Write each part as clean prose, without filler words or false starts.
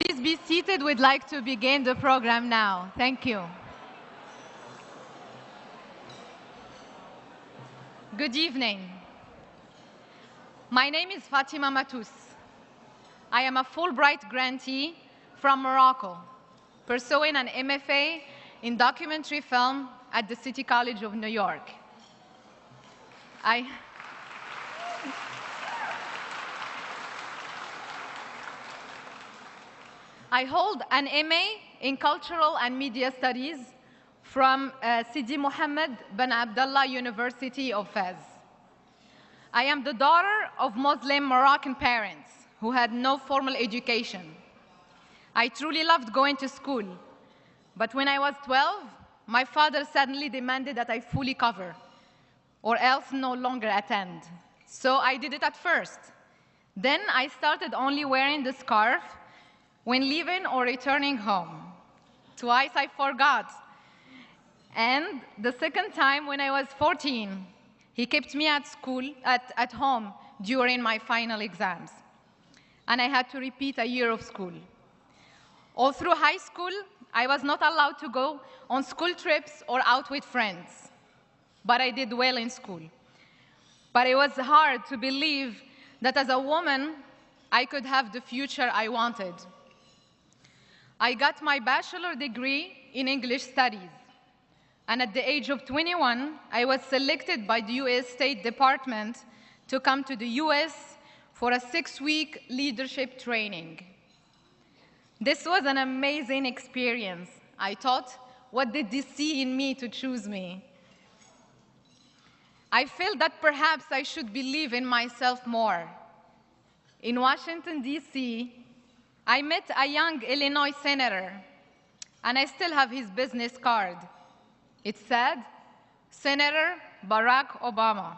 Please be seated. We'd like to begin the program now. Thank you. Good evening. My name is Fatima Mateus. I am a Fulbright grantee from Morocco, pursuing an MFA in documentary film at the City College of New York. I hold an MA in Cultural and Media Studies from Sidi Mohammed bin Abdullah University of Fez. I am the daughter of Muslim Moroccan parents who had no formal education. I truly loved going to school, but when I was 12, my father suddenly demanded that I fully cover, or else no longer attend. So I did it at first. Then I started only wearing the scarf when leaving or returning home. Twice I forgot. And the second time when I was 14, he kept me at home during my final exams. And I had to repeat a year of school. All through high school, I was not allowed to go on school trips or out with friends. But I did well in school. But it was hard to believe that as a woman, I could have the future I wanted. I got my bachelor degree in English studies. And at the age of 21, I was selected by the US State Department to come to the US for a 6-week leadership training. This was an amazing experience. I thought, what did they see in me to choose me? I felt that perhaps I should believe in myself more. In Washington, D.C., I met a young Illinois senator, and I still have his business card. It said, Senator Barack Obama.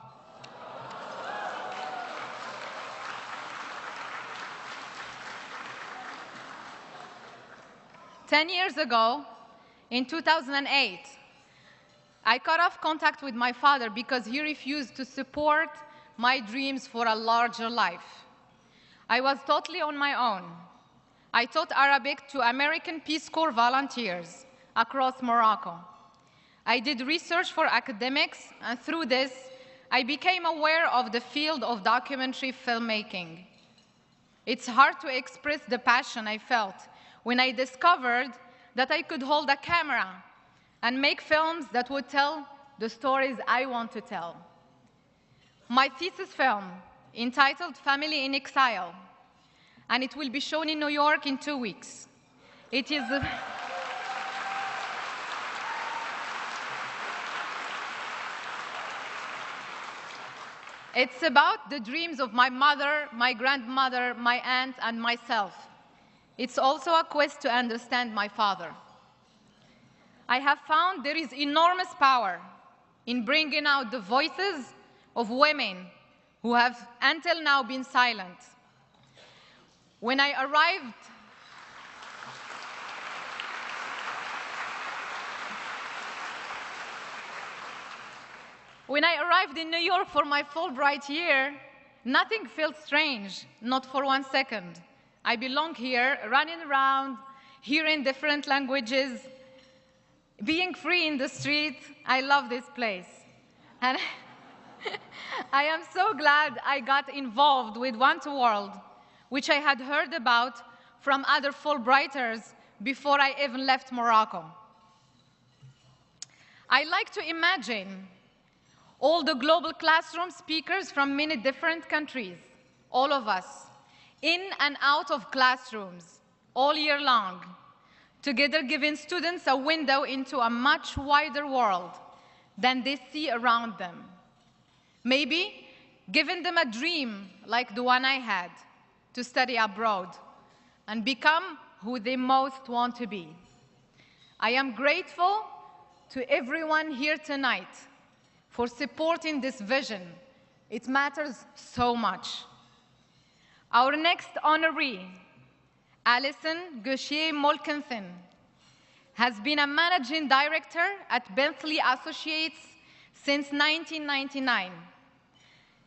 Ten years ago, in 2008, I cut off contact with my father because he refused to support my dreams for a larger life. I was totally on my own. I taught Arabic to American Peace Corps volunteers across Morocco. I did research for academics, and through this, I became aware of the field of documentary filmmaking. It's hard to express the passion I felt when I discovered that I could hold a camera and make films that would tell the stories I want to tell. My thesis film, entitled Family in Exile, and it will be shown in New York in 2 weeks. It's about the dreams of my mother, my grandmother, my aunt, and myself. It's also a quest to understand my father. I have found there is enormous power in bringing out the voices of women who have until now been silent. When I arrived in New York for my Fulbright year, nothing felt strange, not for 1 second. I belong here, running around, hearing different languages, being free in the street. I love this place. And I am so glad I got involved with Want to World, which I had heard about from other Fulbrighters before I even left Morocco. I like to imagine all the global classroom speakers from many different countries, all of us, in and out of classrooms, all year long, together giving students a window into a much wider world than they see around them. Maybe giving them a dream like the one I had, to study abroad and become who they most want to be. I am grateful to everyone here tonight for supporting this vision. It matters so much. Our next honoree, Allison Malkin, has been a managing director at Bentley Associates since 1999.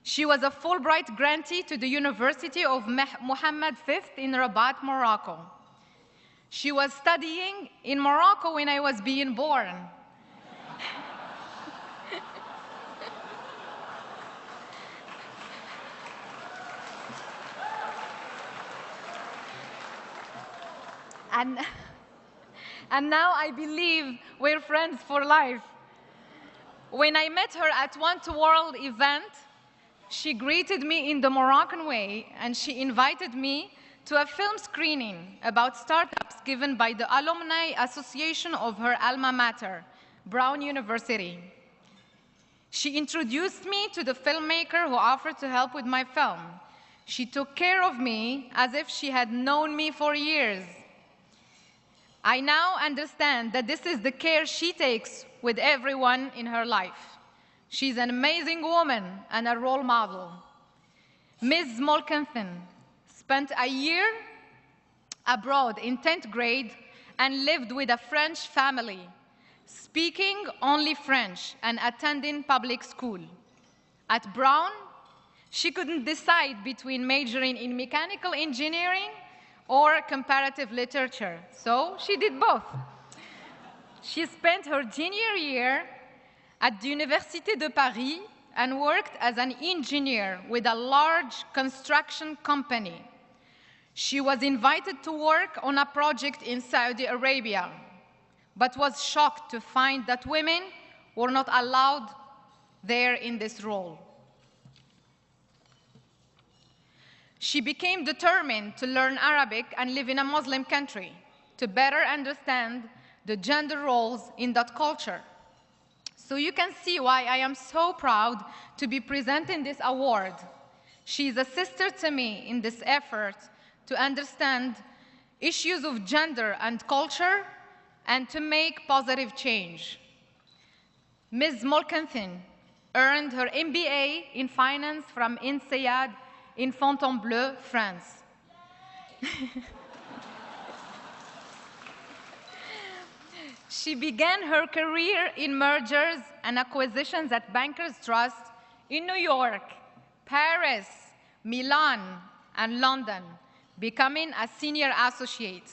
She was a Fulbright grantee to the University of Mohammed V in Rabat, Morocco. She was studying in Morocco when I was being born. And now I believe we're friends for life. When I met her at One to World event, she greeted me in the Moroccan way, and she invited me to a film screening about startups given by the Alumni Association of her alma mater, Brown University. She introduced me to the filmmaker who offered to help with my film. She took care of me as if she had known me for years. I now understand that this is the care she takes with everyone in her life. She's an amazing woman and a role model. Ms. Malkin spent a year abroad in 10th grade and lived with a French family, speaking only French and attending public school. At Brown, she couldn't decide between majoring in mechanical engineering or comparative literature, so she did both. She spent her junior year at the Université de Paris and worked as an engineer with a large construction company. She was invited to work on a project in Saudi Arabia, but was shocked to find that women were not allowed there in this role. She became determined to learn Arabic and live in a Muslim country to better understand the gender roles in that culture. So you can see why I am so proud to be presenting this award. She is a sister to me in this effort to understand issues of gender and culture and to make positive change. Ms. Malkin earned her MBA in finance from INSEAD in Fontainebleau, France. She began her career in mergers and acquisitions at Bankers Trust in New York, Paris, Milan, and London, becoming a senior associate.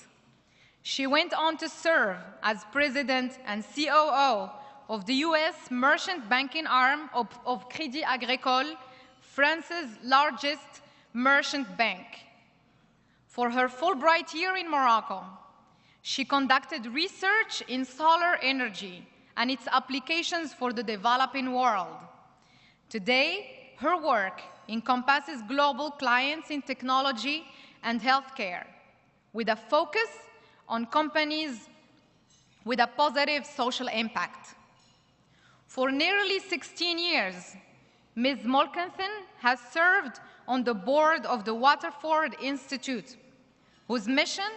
She went on to serve as president and COO of the US merchant banking arm of Crédit Agricole, France's largest merchant bank. For her Fulbright year in Morocco, she conducted research in solar energy and its applications for the developing world. Today, her work encompasses global clients in technology and healthcare, with a focus on companies with a positive social impact. For nearly 16 years, Ms. Malkin has served on the board of the Waterford Institute, whose mission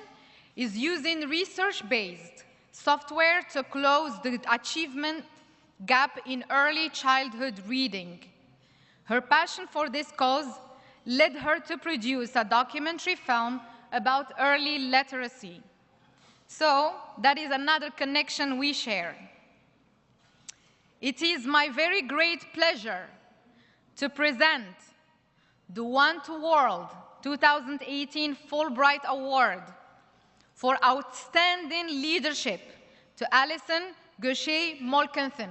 is using research-based software to close the achievement gap in early childhood reading. Her passion for this cause led her to produce a documentary film about early literacy. So that is another connection we share. It is my very great pleasure to present the One to World 2018 Fulbright Award for Outstanding Leadership to Allison Malkin.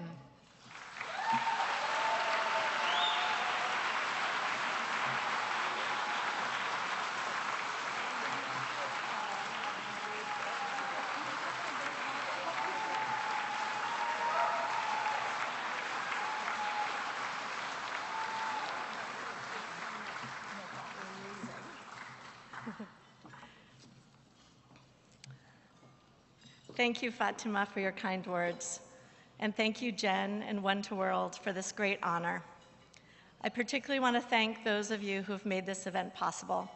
Thank you, Fatima, for your kind words. And thank you, Jen and One to World, for this great honor. I particularly want to thank those of you who have made this event possible,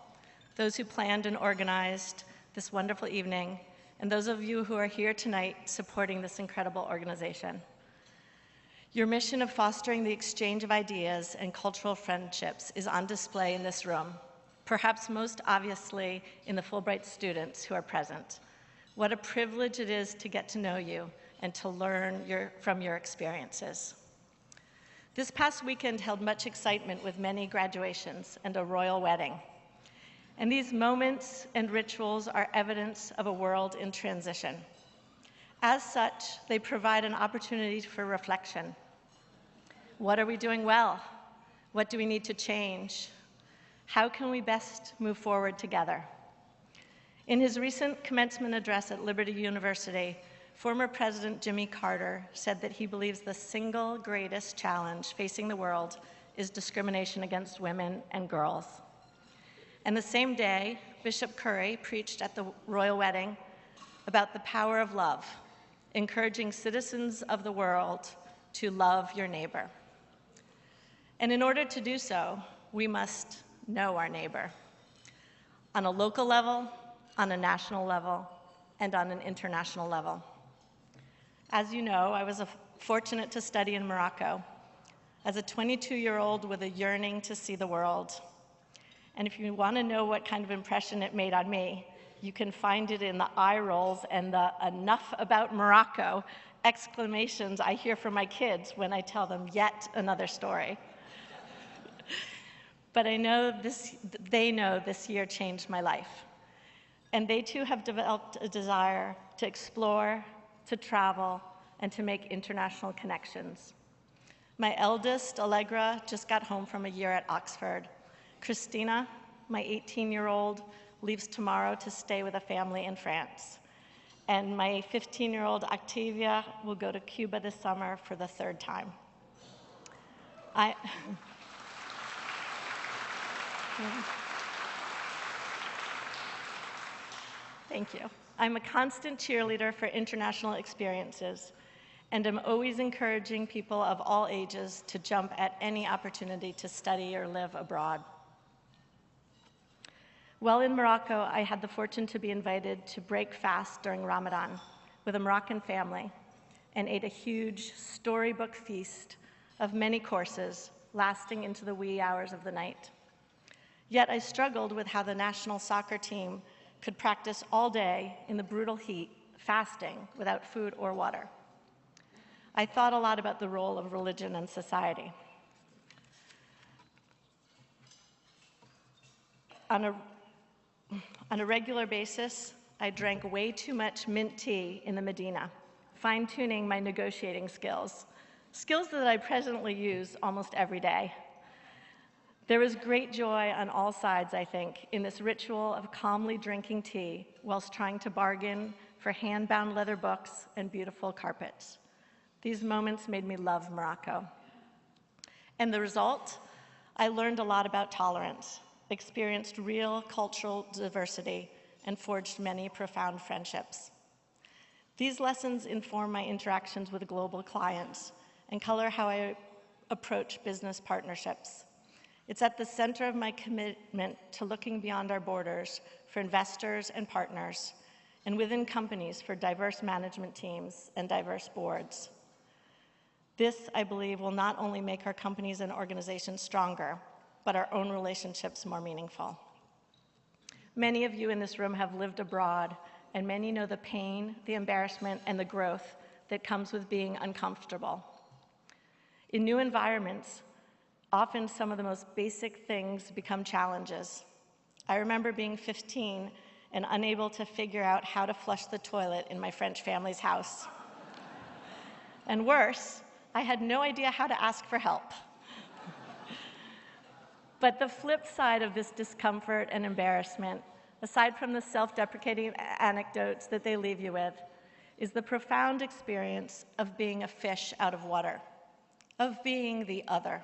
those who planned and organized this wonderful evening, and those of you who are here tonight supporting this incredible organization. Your mission of fostering the exchange of ideas and cultural friendships is on display in this room, perhaps most obviously in the Fulbright students who are present. What a privilege it is to get to know you and to learn from your experiences. This past weekend held much excitement with many graduations and a royal wedding. And these moments and rituals are evidence of a world in transition. As such, they provide an opportunity for reflection. What are we doing well? What do we need to change? How can we best move forward together? In his recent commencement address at Liberty University, former President Jimmy Carter said that he believes the single greatest challenge facing the world is discrimination against women and girls. And the same day, Bishop Curry preached at the royal wedding about the power of love, encouraging citizens of the world to love your neighbor. And in order to do so, we must know our neighbor on a local level, on a national level, and on an international level. As you know, I was fortunate to study in Morocco as a 22-year-old with a yearning to see the world. And if you want to know what kind of impression it made on me, you can find it in the eye rolls and the "enough about Morocco" exclamations I hear from my kids when I tell them yet another story. But they know this year changed my life. And they too have developed a desire to explore, to travel, and to make international connections. My eldest, Allegra, just got home from a year at Oxford. Christina, my 18-year-old, leaves tomorrow to stay with a family in France. And my 15-year-old Octavia will go to Cuba this summer for the third time. Thank you. I'm a constant cheerleader for international experiences, and am always encouraging people of all ages to jump at any opportunity to study or live abroad. While in Morocco, I had the fortune to be invited to break fast during Ramadan with a Moroccan family and ate a huge storybook feast of many courses lasting into the wee hours of the night. Yet I struggled with how the national soccer team could practice all day in the brutal heat, fasting without food or water. I thought a lot about the role of religion in society. On a regular basis, I drank way too much mint tea in the Medina, fine-tuning my negotiating skills that I presently use almost every day. There was great joy on all sides, I think, in this ritual of calmly drinking tea whilst trying to bargain for hand-bound leather books and beautiful carpets. These moments made me love Morocco. And the result? I learned a lot about tolerance, experienced real cultural diversity, and forged many profound friendships. These lessons inform my interactions with global clients and color how I approach business partnerships. It's at the center of my commitment to looking beyond our borders for investors and partners, and within companies for diverse management teams and diverse boards. This, I believe, will not only make our companies and organizations stronger, but our own relationships more meaningful. Many of you in this room have lived abroad, and many know the pain, the embarrassment, and the growth that comes with being uncomfortable. In new environments, often some of the most basic things become challenges. I remember being 15 and unable to figure out how to flush the toilet in my French family's house. And worse, I had no idea how to ask for help. But the flip side of this discomfort and embarrassment, aside from the self-deprecating anecdotes that they leave you with, is the profound experience of being a fish out of water, of being the other,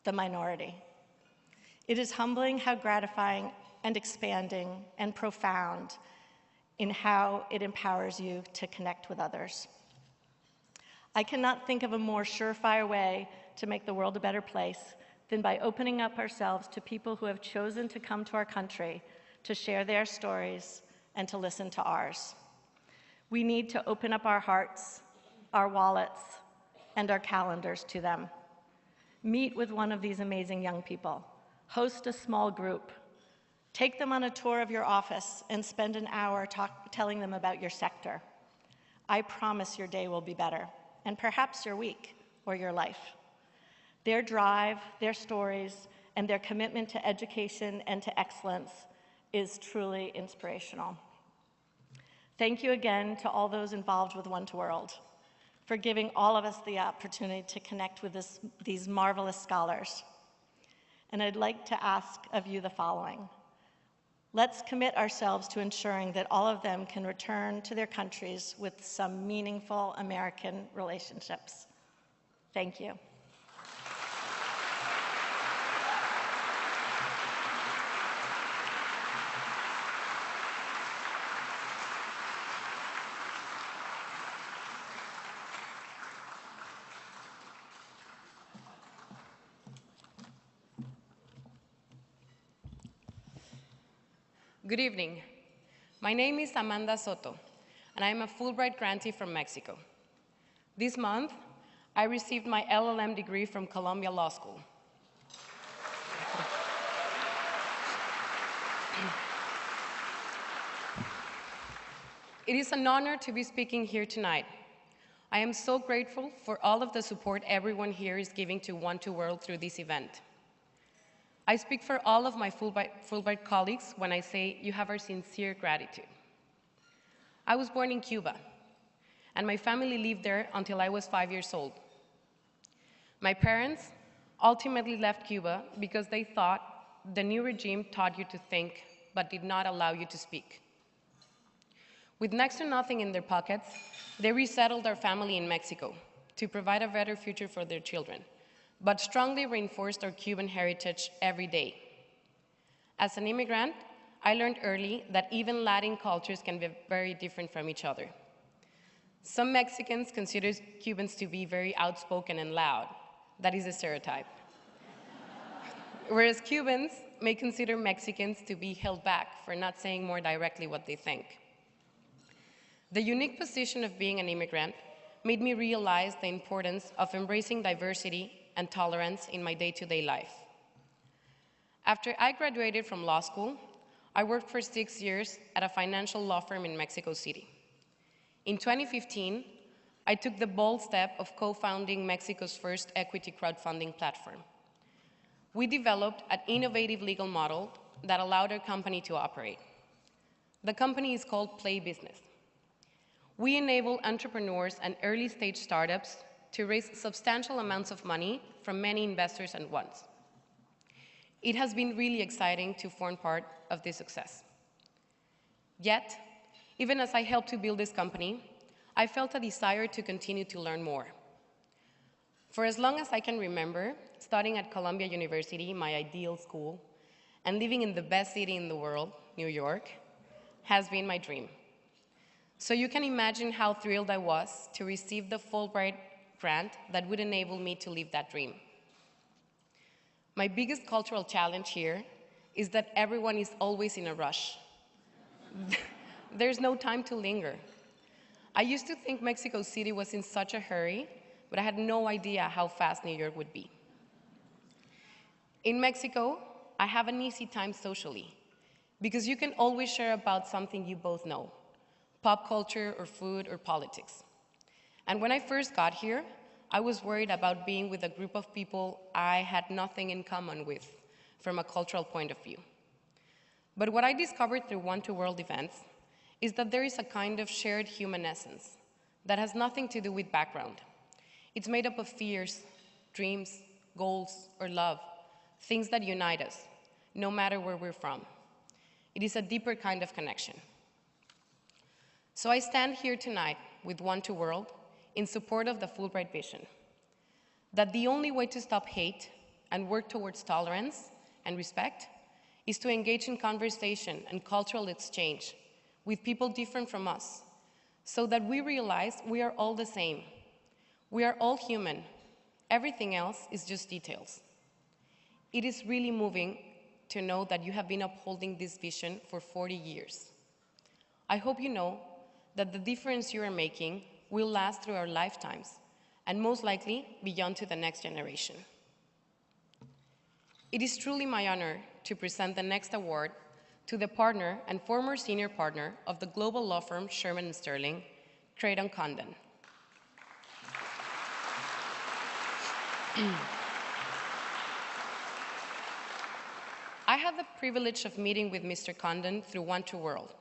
the minority. It is humbling how gratifying and expanding and profound in how it empowers you to connect with others. I cannot think of a more surefire way to make the world a better place than by opening up ourselves to people who have chosen to come to our country to share their stories and to listen to ours. We need to open up our hearts, our wallets, and our calendars to them. Meet with one of these amazing young people. Host a small group. Take them on a tour of your office and spend an hour telling them about your sector. I promise your day will be better, and perhaps your week or your life. Their drive, their stories, and their commitment to education and to excellence is truly inspirational. Thank you again to all those involved with One to World for giving all of us the opportunity to connect with these marvelous scholars. And I'd like to ask of you the following. Let's commit ourselves to ensuring that all of them can return to their countries with some meaningful American relationships. Thank you. Good evening. My name is Samantha Soto, and I am a Fulbright grantee from Mexico. This month, I received my LLM degree from Columbia Law School. It is an honor to be speaking here tonight. I am so grateful for all of the support everyone here is giving to One to World through this event. I speak for all of my Fulbright colleagues when I say you have our sincere gratitude. I was born in Cuba, and my family lived there until I was 5 years old. My parents ultimately left Cuba because they thought the new regime taught you to think, but did not allow you to speak. With next to nothing in their pockets, they resettled our family in Mexico to provide a better future for their children, but strongly reinforced our Cuban heritage every day. As an immigrant, I learned early that even Latin cultures can be very different from each other. Some Mexicans consider Cubans to be very outspoken and loud. That is a stereotype. Whereas Cubans may consider Mexicans to be held back for not saying more directly what they think. The unique position of being an immigrant made me realize the importance of embracing diversity and tolerance in my day-to-day life. After I graduated from law school, I worked for 6 years at a financial law firm in Mexico City. In 2015, I took the bold step of co-founding Mexico's first equity crowdfunding platform. We developed an innovative legal model that allowed our company to operate. The company is called Play Business. We enable entrepreneurs and early-stage startups to raise substantial amounts of money from many investors at once. It has been really exciting to form part of this success. Yet, even as I helped to build this company, I felt a desire to continue to learn more. For as long as I can remember, studying at Columbia University, my ideal school, and living in the best city in the world, New York, has been my dream. So you can imagine how thrilled I was to receive the Fulbright grant that would enable me to live that dream. My biggest cultural challenge here is that everyone is always in a rush. There's no time to linger. I used to think Mexico City was in such a hurry, but I had no idea how fast New York would be. In Mexico, I have an easy time socially, because you can always share about something you both know, pop culture or food or politics. And when I first got here, I was worried about being with a group of people I had nothing in common with from a cultural point of view. But what I discovered through One to World events is that there is a kind of shared human essence that has nothing to do with background. It's made up of fears, dreams, goals, or love, things that unite us, no matter where we're from. It is a deeper kind of connection. So I stand here tonight with One to World in support of the Fulbright vision, that the only way to stop hate and work towards tolerance and respect is to engage in conversation and cultural exchange with people different from us, so that we realize we are all the same. We are all human. Everything else is just details. It is really moving to know that you have been upholding this vision for 40 years. I hope you know that the difference you are making will last through our lifetimes, and most likely beyond to the next generation. It is truly my honor to present the next award to the partner and former senior partner of the global law firm Sherman & Sterling, Condon. had the privilege of meeting with Mr. Condon through One to World,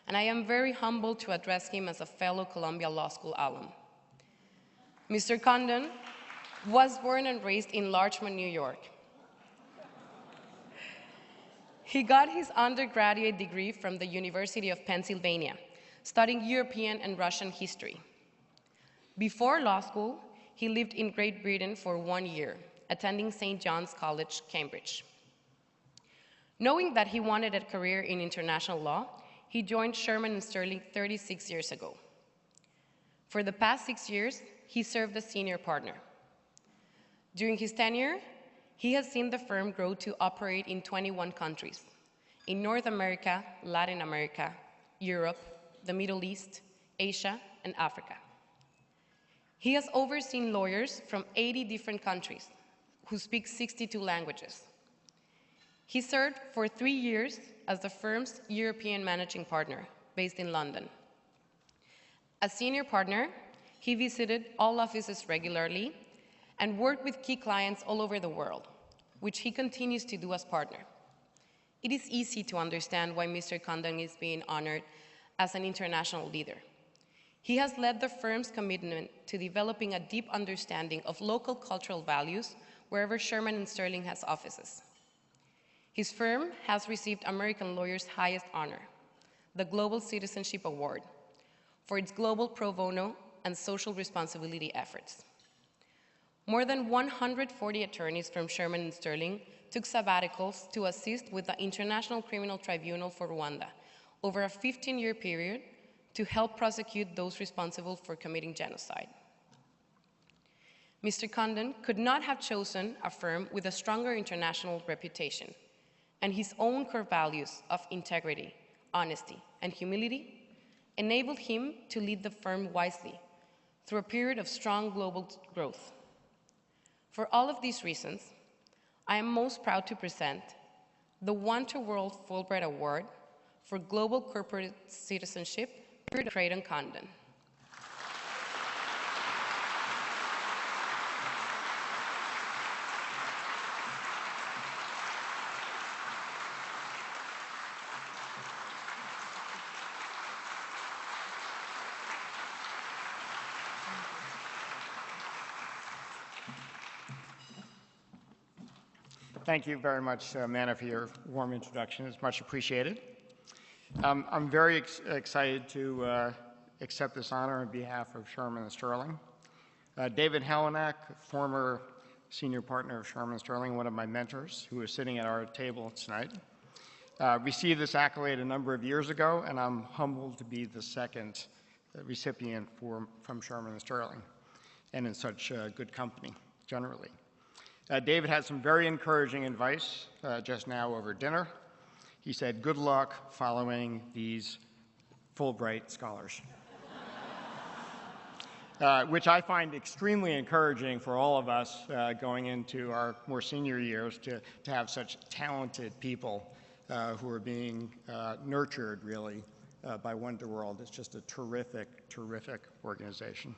and I am very humbled to address him as a fellow Columbia Law School alum. Mr. Condon was born and raised in Larchmont, New York. He got his undergraduate degree from the University of Pennsylvania, studying European and Russian history. Before law school, he lived in Great Britain for 1 year, attending St. John's College, Cambridge. Knowing that he wanted a career in international law, he joined Sherman & Sterling 36 years ago. For the past 6 years, he served as senior partner. During his tenure, he has seen the firm grow to operate in 21 countries, in North America, Latin America, Europe, the Middle East, Asia, and Africa. He has overseen lawyers from 80 different countries who speak 62 languages. He served for 3 years as the firm's European managing partner, based in London. As senior partner, he visited all offices regularly and worked with key clients all over the world, which he continues to do as partner. It is easy to understand why Mr. Condon is being honored as an international leader. He has led the firm's commitment to developing a deep understanding of local cultural values wherever Sherman & Sterling has offices. His firm has received American lawyers' highest honor, the Global Citizenship Award, for its global pro bono and social responsibility efforts. More than 140 attorneys from Sherman & Sterling took sabbaticals to assist with the International Criminal Tribunal for Rwanda over a 15-year period to help prosecute those responsible for committing genocide. Mr. Condon could not have chosen a firm with a stronger international reputation, and his own core values of integrity, honesty, and humility enabled him to lead the firm wisely through a period of strong global growth. For all of these reasons, I am most proud to present the One to World Fulbright Award for Global Corporate Citizenship to Creighton Condon. Thank you very much, Manna, for your warm introduction. It's much appreciated. I'm very excited to accept this honor on behalf of Sherman & Sterling. David Helenak, former senior partner of Sherman & Sterling, one of my mentors, who is sitting at our table tonight, received this accolade a number of years ago, and I'm humbled to be the second recipient from Sherman & Sterling, and in such good company, generally. David had some very encouraging advice just now over dinner. He said, good luck following these Fulbright scholars, which I find extremely encouraging for all of us going into our more senior years to have such talented people who are being nurtured, really, by One to World. It's just a terrific, terrific organization.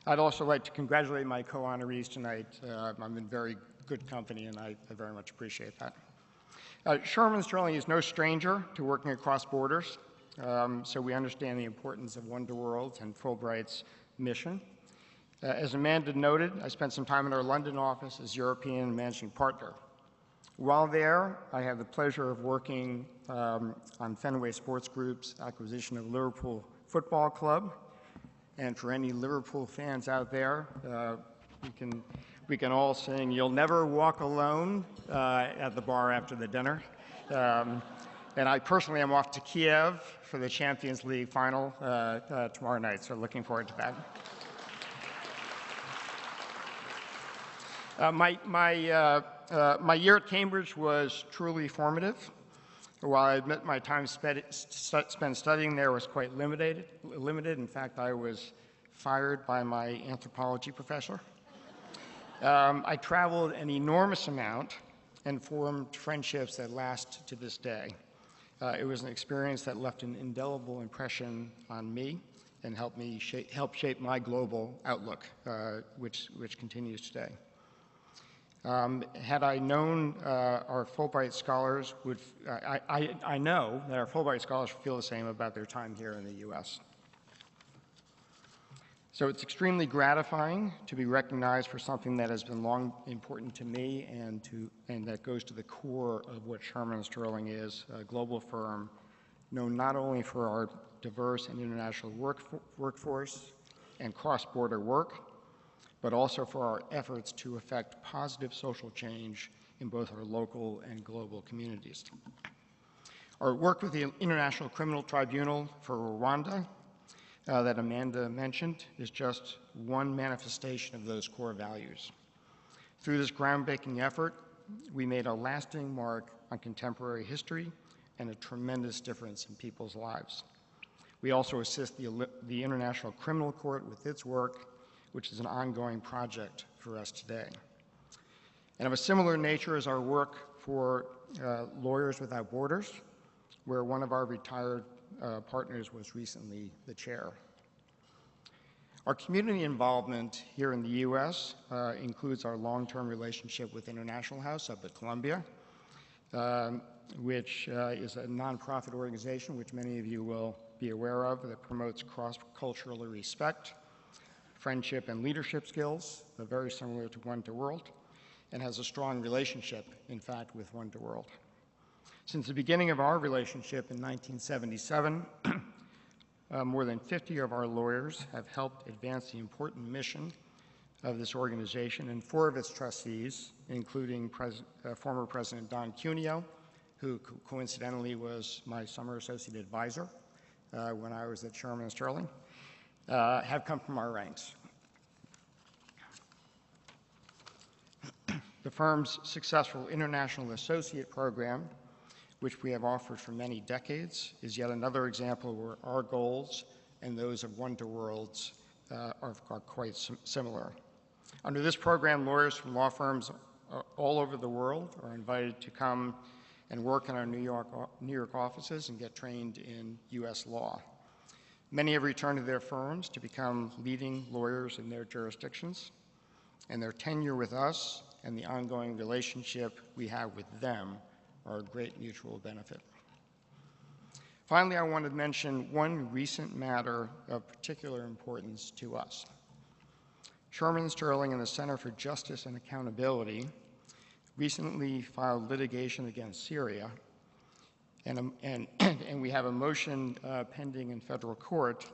I'd also like to congratulate my co-honorees tonight. I'm in very good company, and I very much appreciate that. Sherman & Sterling is no stranger to working across borders, so we understand the importance of One to World and Fulbright's mission. As Amanda noted, I spent some time in our London office as European managing partner. While there, I had the pleasure of working on Fenway Sports Group's acquisition of Liverpool Football Club. And for any Liverpool fans out there, we can all sing "You'll Never Walk Alone" at the bar after the dinner. And I personally am off to Kiev for the Champions League final tomorrow night, so looking forward to that. My year at Cambridge was truly formative. While I admit my time spent studying there was quite limited. In fact, I was fired by my anthropology professor. I traveled an enormous amount and formed friendships that last to this day. It was an experience that left an indelible impression on me and helped shape my global outlook, which continues today. Had I known our Fulbright scholars would, I know that our Fulbright scholars feel the same about their time here in the U.S. So it's extremely gratifying to be recognized for something that has been long important to me and that goes to the core of what Shearman & Sterling is, a global firm known not only for our diverse and international workforce and cross-border work, but also for our efforts to effect positive social change in both our local and global communities. Our work with the International Criminal Tribunal for Rwanda that Amanda mentioned is just one manifestation of those core values. Through this groundbreaking effort, we made a lasting mark on contemporary history and a tremendous difference in people's lives. We also assist the International Criminal Court with its work, which is an ongoing project for us today. And of a similar nature is our work for Lawyers Without Borders, where one of our retired partners was recently the chair. Our community involvement here in the U.S. Includes our long-term relationship with International House up at Columbia, which is a nonprofit organization which many of you will be aware of that promotes cross-cultural respect, friendship, and leadership skills, very similar to One to World, and has a strong relationship, in fact, with One to World. Since the beginning of our relationship in 1977, more than 50 of our lawyers have helped advance the important mission of this organization, and 4 of its trustees, including former President Don Cuneo, who coincidentally was my summer associate advisor when I was at Shearman & Sterling, have come from our ranks. The firm's successful International Associate Program, which we have offered for many decades, is yet another example where our goals and those of One to World's are quite similar. Under this program, lawyers from law firms all over the world are invited to come and work in our New York offices and get trained in U.S. law. Many have returned to their firms to become leading lawyers in their jurisdictions, and their tenure with us and the ongoing relationship we have with them are a great mutual benefit. Finally, I want to mention one recent matter of particular importance to us. Shearman & Sterling and the Center for Justice and Accountability recently filed litigation against Syria, and we have a motion pending in federal court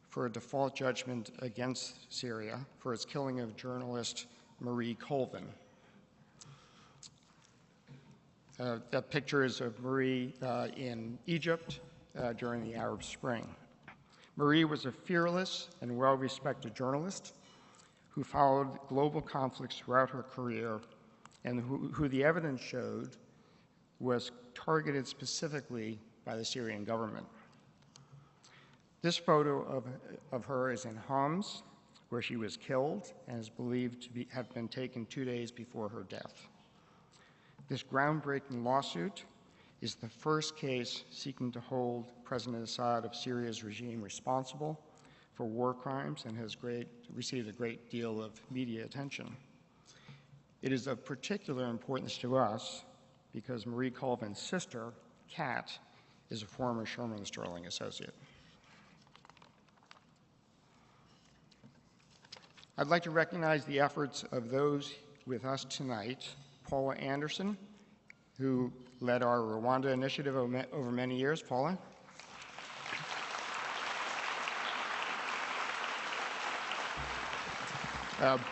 for a default judgment against Syria for its killing of journalist Marie Colvin. That picture is of Marie in Egypt during the Arab Spring. Marie was a fearless and well-respected journalist who followed global conflicts throughout her career and who the evidence showed was targeted specifically by the Syrian government. This photo of her is in Homs, where she was killed and is believed to have been taken 2 days before her death. This groundbreaking lawsuit is the first case seeking to hold President Assad of Syria's regime responsible for war crimes and has received a great deal of media attention. It is of particular importance to us because Marie Colvin's sister, Kat, is a former Shearman & Sterling associate. I'd like to recognize the efforts of those with us tonight. Paula Anderson, who led our Rwanda initiative over many years. Paula.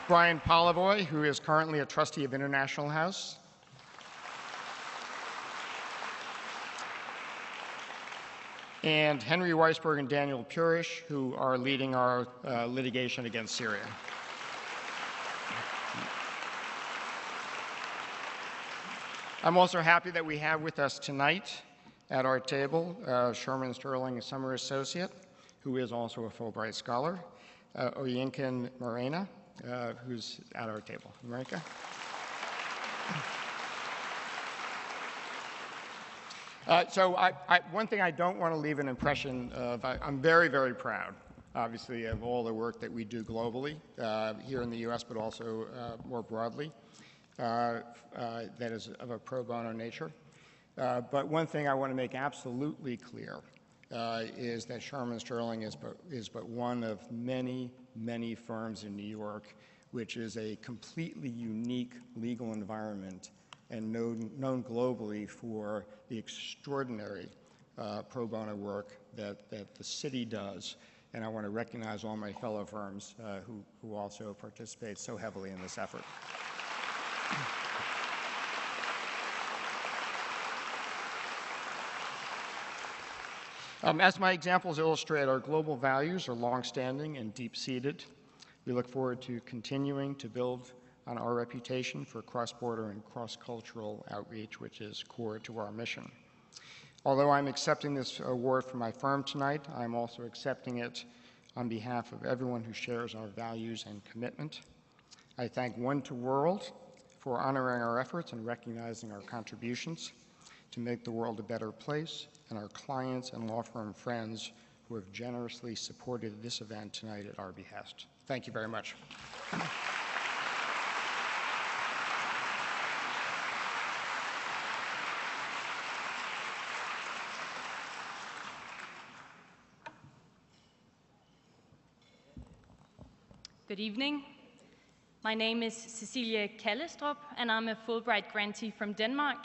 Brian Polivoy, who is currently a trustee of International House. And Henry Weisberg and Daniel Purish, who are leading our litigation against Syria. I'm also happy that we have with us tonight at our table Shearman & Sterling, a summer associate, who is also a Fulbright scholar, Oyinkan Morena, who's at our table. Marika? So one thing I don't want to leave an impression of, I'm very, very proud, obviously, of all the work that we do globally, here in the US, but also more broadly. that is of a pro bono nature. But one thing I want to make absolutely clear is that Sharman Sterling is but one of many, many firms in New York, which is a completely unique legal environment and known globally for the extraordinary pro bono work that the city does. And I want to recognize all my fellow firms who also participate so heavily in this effort. As my examples illustrate, our global values are longstanding and deep-seated. We look forward to continuing to build on our reputation for cross-border and cross-cultural outreach, which is core to our mission. Although I'm accepting this award for my firm tonight, I'm also accepting it on behalf of everyone who shares our values and commitment. I thank One to World for honoring our efforts and recognizing our contributions to make the world a better place, and our clients and law firm friends who have generously supported this event tonight at our behest. Thank you very much. Good evening. My name is Cecilia Kellis, and I'm a Fulbright grantee from Denmark.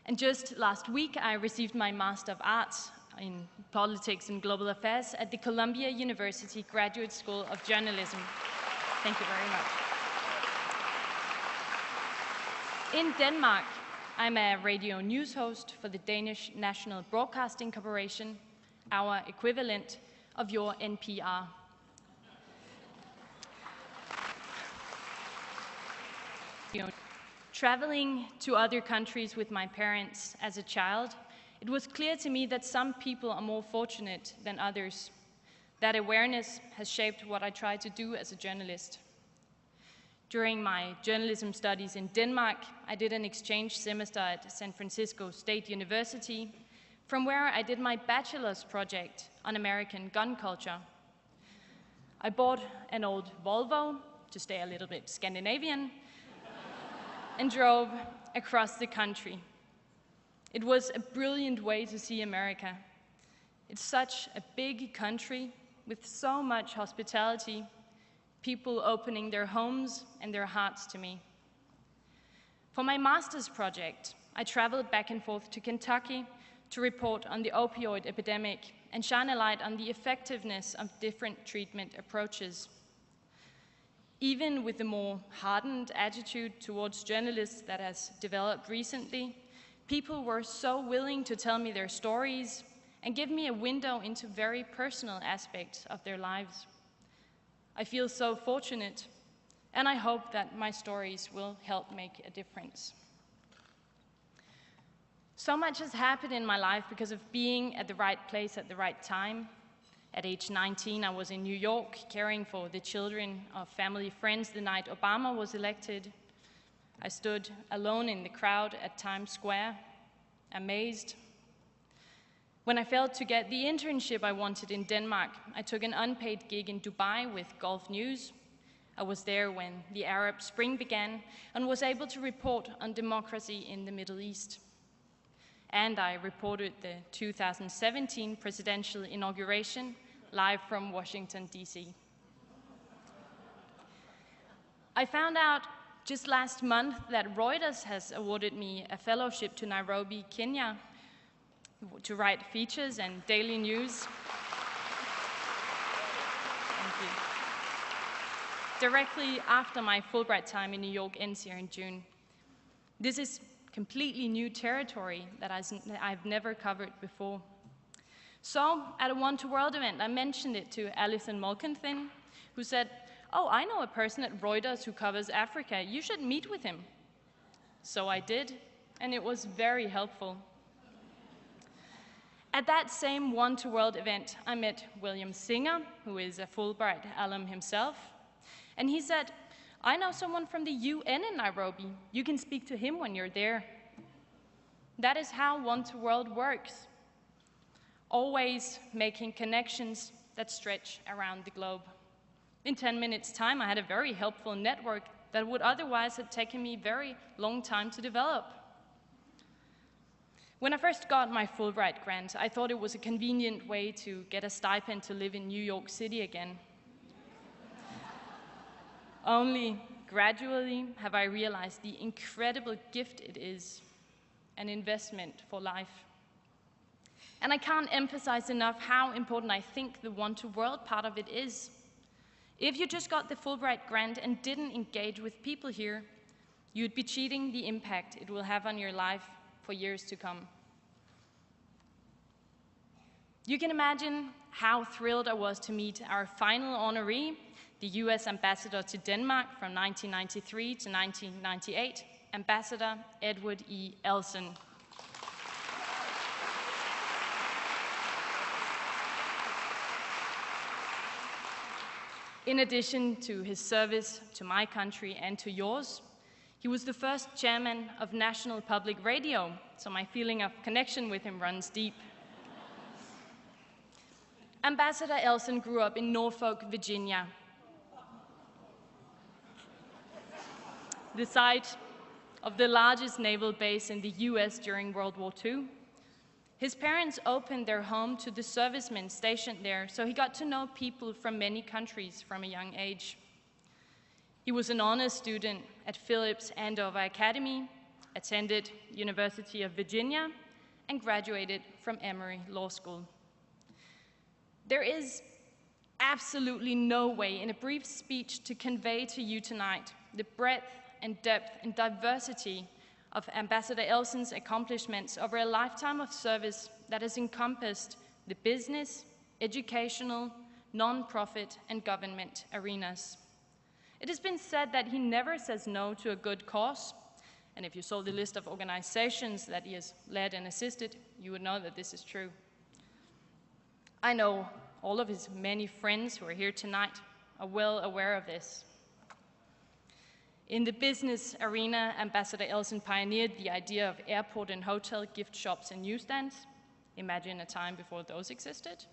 And just last week, I received my Master of Arts in Politics and Global Affairs at the Columbia University Graduate School of Journalism. Thank you very much. In Denmark, I'm a radio news host for the Danish National Broadcasting Corporation, our equivalent of your NPR. Traveling to other countries with my parents as a child, it was clear to me that some people are more fortunate than others. That awareness has shaped what I try to do as a journalist. During my journalism studies in Denmark, I did an exchange semester at San Francisco State University, from where I did my bachelor's project on American gun culture. I bought an old Volvo, to stay a little bit Scandinavian, and drove across the country. It was a brilliant way to see America. It's such a big country with so much hospitality, people opening their homes and their hearts to me. For my master's project, I traveled back and forth to Kentucky to report on the opioid epidemic and shine a light on the effectiveness of different treatment approaches. Even with the more hardened attitude towards journalists that has developed recently, people were so willing to tell me their stories and give me a window into very personal aspects of their lives. I feel so fortunate, and I hope that my stories will help make a difference. So much has happened in my life because of being at the right place at the right time. At age 19, I was in New York caring for the children of family friends the night Obama was elected. I stood alone in the crowd at Times Square, amazed. When I failed to get the internship I wanted in Denmark, I took an unpaid gig in Dubai with Gulf News. I was there when the Arab Spring began and was able to report on democracy in the Middle East. And I reported the 2017 presidential inauguration live from Washington, D.C. I found out just last month that Reuters has awarded me a fellowship to Nairobi, Kenya, to write features and daily news. Thank you. Directly after my Fulbright time in New York ends here in June. This is completely new territory that I've never covered before. So at a One to World event, I mentioned it to Allison Malkin, who said, "Oh, I know a person at Reuters who covers Africa. You should meet with him." So I did, and it was very helpful. At that same One to World event, I met William Singer, who is a Fulbright alum himself, and he said, "I know someone from the UN in Nairobi. You can speak to him when you're there." That is how One to World works. Always making connections that stretch around the globe. In 10 minutes' time, I had a very helpful network that would otherwise have taken me a very long time to develop. When I first got my Fulbright grant, I thought it was a convenient way to get a stipend to live in New York City again. Only gradually have I realized the incredible gift it is, an investment for life. And I can't emphasize enough how important I think the one-to-world part of it is. If you just got the Fulbright grant and didn't engage with people here, you'd be cheating the impact it will have on your life for years to come. You can imagine how thrilled I was to meet our final honoree, the US Ambassador to Denmark from 1993 to 1998, Ambassador Edward E. Elson. In addition to his service to my country and to yours, he was the first chairman of National Public Radio, so my feeling of connection with him runs deep. Ambassador Elson grew up in Norfolk, Virginia, the site of the largest naval base in the US during World War II. His parents opened their home to the servicemen stationed there, so he got to know people from many countries from a young age. He was an honors student at Phillips Andover Academy, attended University of Virginia, and graduated from Emory Law School. There is absolutely no way in a brief speech to convey to you tonight the breadth and depth and diversity of Ambassador Elson's accomplishments over a lifetime of service that has encompassed the business, educational, non-profit, and government arenas. It has been said that he never says no to a good cause, and if you saw the list of organizations that he has led and assisted, you would know that this is true. I know all of his many friends who are here tonight are well aware of this. In the business arena, Ambassador Elson pioneered the idea of airport and hotel gift shops and newsstands. Imagine a time before those existed.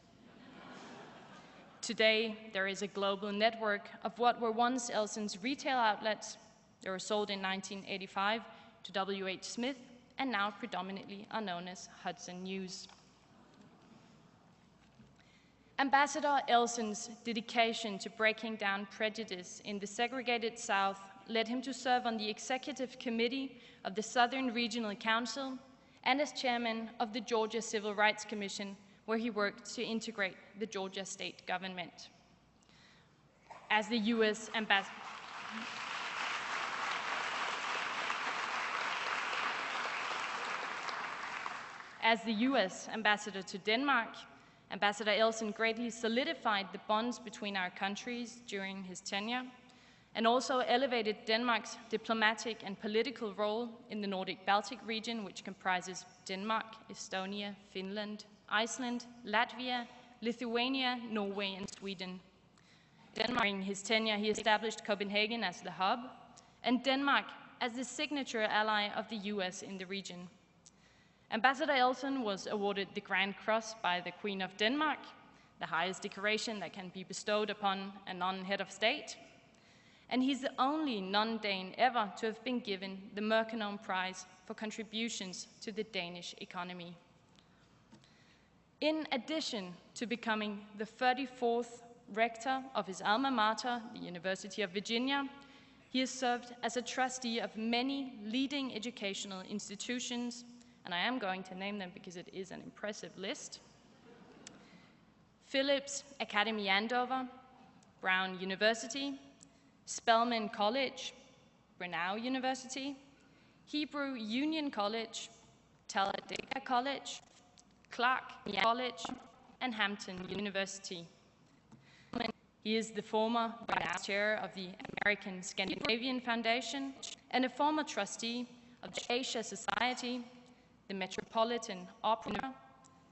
Today, there is a global network of what were once Elson's retail outlets. They were sold in 1985 to W.H. Smith and now predominantly are known as Hudson News. Ambassador Elson's dedication to breaking down prejudice in the segregated South led him to serve on the executive committee of the Southern Regional Council and as chairman of the Georgia Civil Rights Commission, where he worked to integrate the Georgia state government. As the US ambassador, to Denmark, Ambassador Elson greatly solidified the bonds between our countries during his tenure, and also elevated Denmark's diplomatic and political role in the Nordic-Baltic region, which comprises Denmark, Estonia, Finland, Iceland, Latvia, Lithuania, Norway, and Sweden. During his tenure, he established Copenhagen as the hub, and Denmark as the signature ally of the US in the region. Ambassador Elson was awarded the Grand Cross by the Queen of Denmark, the highest decoration that can be bestowed upon a non-head of state. And he's the only non-Dane ever to have been given the Merkenholm Prize for contributions to the Danish economy. In addition to becoming the 34th rector of his alma mater, the University of Virginia, he has served as a trustee of many leading educational institutions, and I am going to name them because it is an impressive list. Phillips Academy Andover, Brown University, Spelman College, Brunel University, Hebrew Union College, Talladega College, Clark College, and Hampton University. He is the former vice chair of the American Scandinavian Foundation and a former trustee of the Asia Society, the Metropolitan Opera,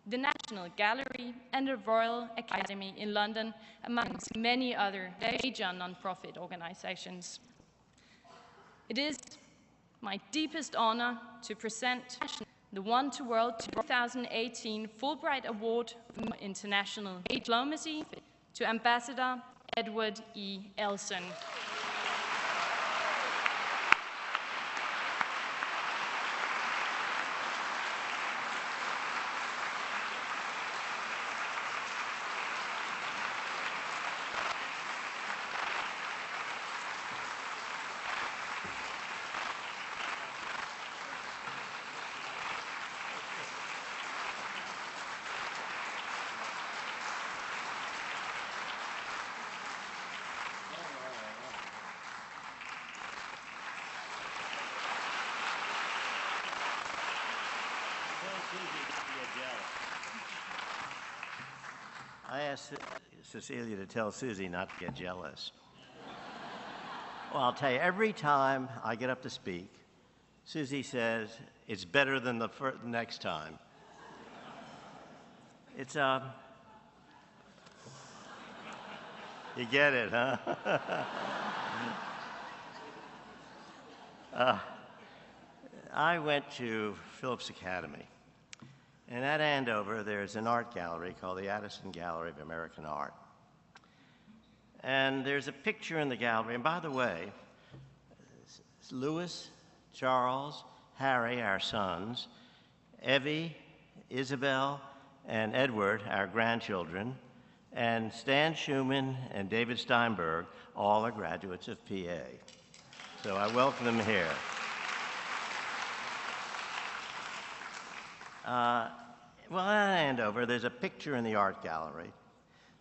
the National Gallery, and the Royal Academy in London, amongst many other major non-profit organizations. It is my deepest honor to present the One to World 2018 Fulbright Award for International Diplomacy to Ambassador Edward E. Elson. I asked Cecilia to tell Susie not to get jealous. Well, I'll tell you, every time I get up to speak, Susie says, it's better than the next time. It's, you get it, huh? I went to Phillips Academy. And at Andover, there's an art gallery called the Addison Gallery of American Art. And there's a picture in the gallery, and by the way, Louis, Charles, Harry, our sons, Evie, Isabel, and Edward, our grandchildren, and Stan Schumann and David Steinberg, all are graduates of PA. So I welcome them here. Well, at Andover, there's a picture in the art gallery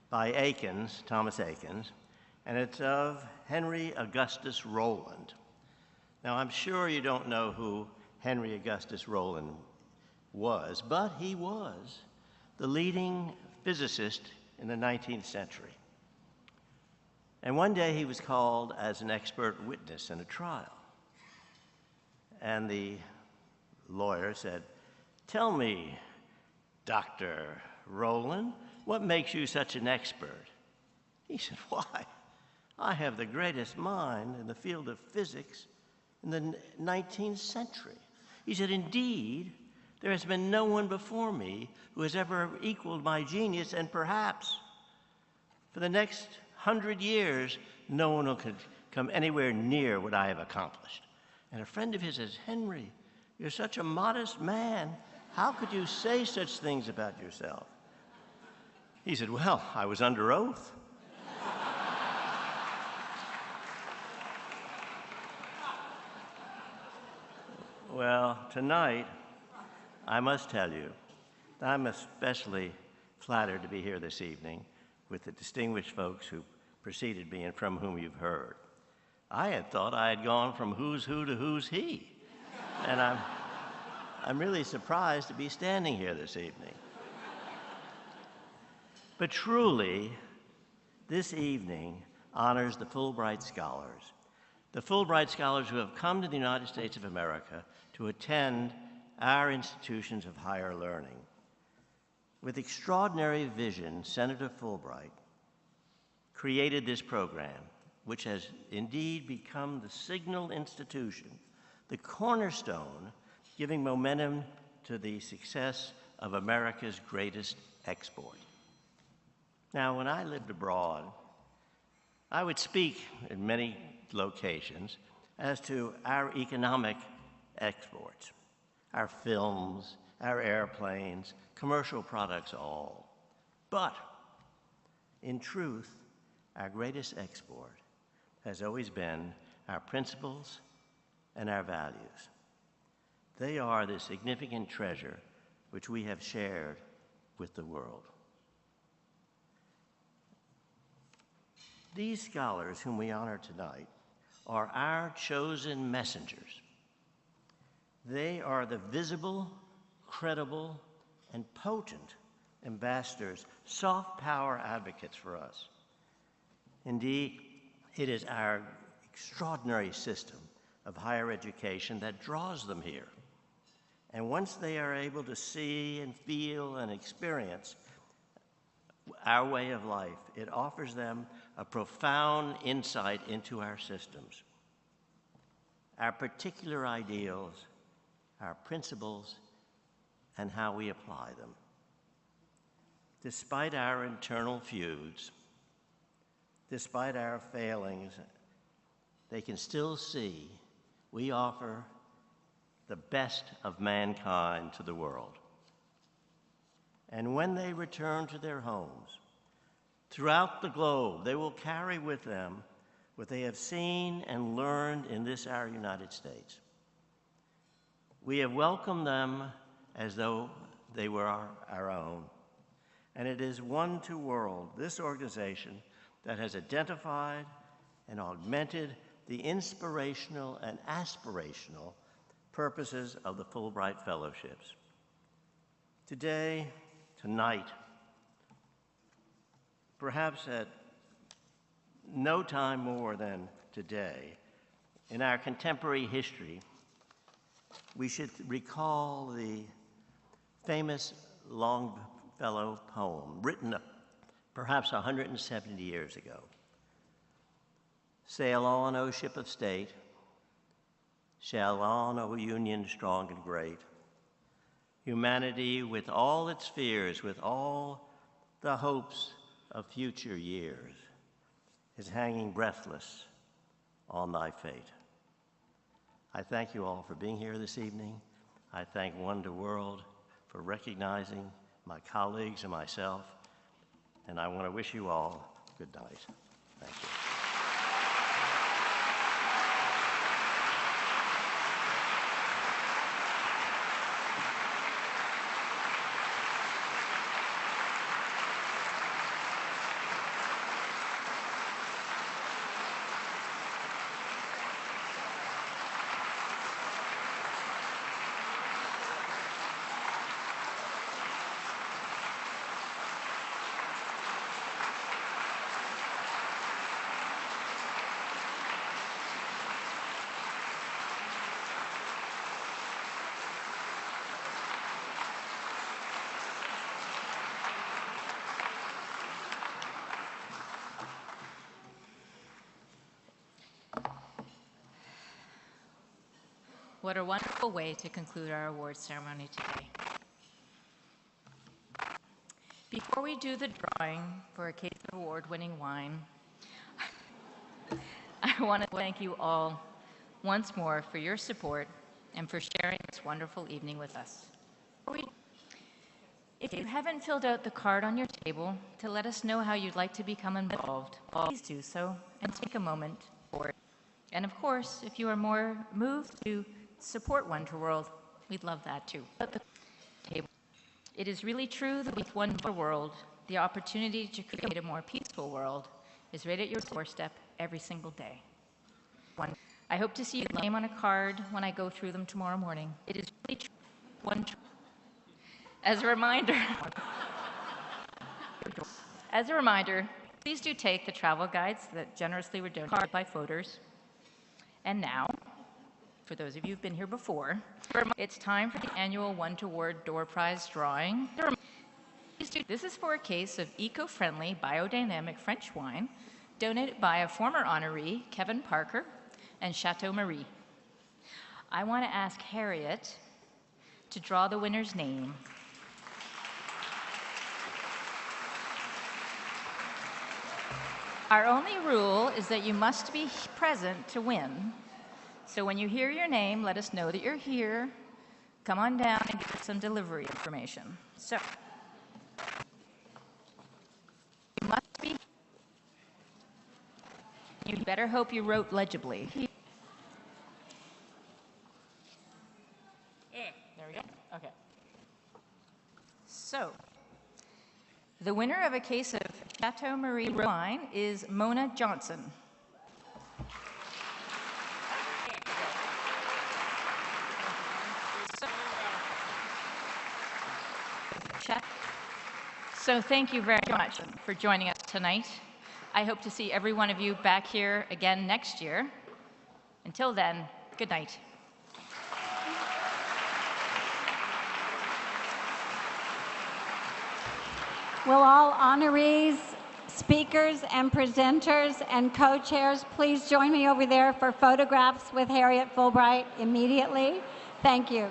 by Akins, Thomas Akins, and it's of Henry Augustus Rowland. Now, I'm sure you don't know who Henry Augustus Rowland was, but he was the leading physicist in the 19th century. And one day he was called as an expert witness in a trial. And the lawyer said, "Tell me, Dr. Rowland, what makes you such an expert?" He said, "Why, I have the greatest mind in the field of physics in the 19th century." He said, "Indeed, there has been no one before me who has ever equaled my genius, and perhaps for the next 100 years, no one will come anywhere near what I have accomplished." And a friend of his says, "Henry, you're such a modest man. How could you say such things about yourself?" He said, "Well, I was under oath." Well, tonight, I must tell you that I'm especially flattered to be here this evening with the distinguished folks who preceded me and from whom you've heard. I had thought I had gone from who's who to who's he, and I'm really surprised to be standing here this evening. But truly, this evening honors the Fulbright scholars. The Fulbright scholars who have come to the United States of America to attend our institutions of higher learning. With extraordinary vision, Senator Fulbright created this program, which has indeed become the signal institution, the cornerstone giving momentum to the success of America's greatest export. Now, when I lived abroad, I would speak in many locations as to our economic exports, our films, our airplanes, commercial products, all. But in truth, our greatest export has always been our principles and our values. They are the significant treasure which we have shared with the world. These scholars whom we honor tonight are our chosen messengers. They are the visible, credible, and potent ambassadors, soft power advocates for us. Indeed, it is our extraordinary system of higher education that draws them here. And once they are able to see and feel and experience our way of life, it offers them a profound insight into our systems, our particular ideals, our principles, and how we apply them. Despite our internal feuds, despite our failings, they can still see we offer the best of mankind to the world. And when they return to their homes, throughout the globe, they will carry with them what they have seen and learned in this, our United States. We have welcomed them as though they were our own. And it is One to World, this organization, that has identified and augmented the inspirational and aspirational purposes of the Fulbright Fellowships. Today, tonight, Perhaps at no time more than today, in our contemporary history, we should recall the famous Longfellow poem written perhaps 170 years ago. Sail on, O ship of state, sail on, O Union strong and great. Humanity with all its fears, with all the hopes of future years, is hanging breathless on thy fate. I thank you all for being here this evening. I thank Wonder World for recognizing my colleagues and myself, and I want to wish you all good night. Thank you. What a wonderful way to conclude our awards ceremony today. Before we do the drawing for a case of award-winning wine, I want to thank you all once more for your support and for sharing this wonderful evening with us. If you haven't filled out the card on your table to let us know how you'd like to become involved, please do so and take a moment for it. And of course, if you are more moved to support Wonder World, we'd love that too. It is really true that with Wonder World, the opportunity to create a more peaceful world is right at your doorstep every single day. I hope to see your name on a card when I go through them tomorrow morning. It is really true. As a reminder, please do take the travel guides that generously were donated by voters. And now, for those of you who've been here before, it's time for the annual Wonder Door Prize drawing. This is for a case of eco-friendly, biodynamic French wine donated by a former honoree, Kevin Parker, and Chateau Marie. I want to ask Harriet to draw the winner's name. Our only rule is that you must be present to win. So when you hear your name, let us know that you're here. Come on down and get some delivery information. So, you must be. You better hope you wrote legibly. There we go. Okay. So, the winner of a case of Chateau Marie wine is Mona Johnson. So thank you very much for joining us tonight. I hope to see every one of you back here again next year. Until then, good night. Will all honorees, speakers, and presenters and co-chairs please join me over there for photographs with Harriet Fulbright immediately? Thank you.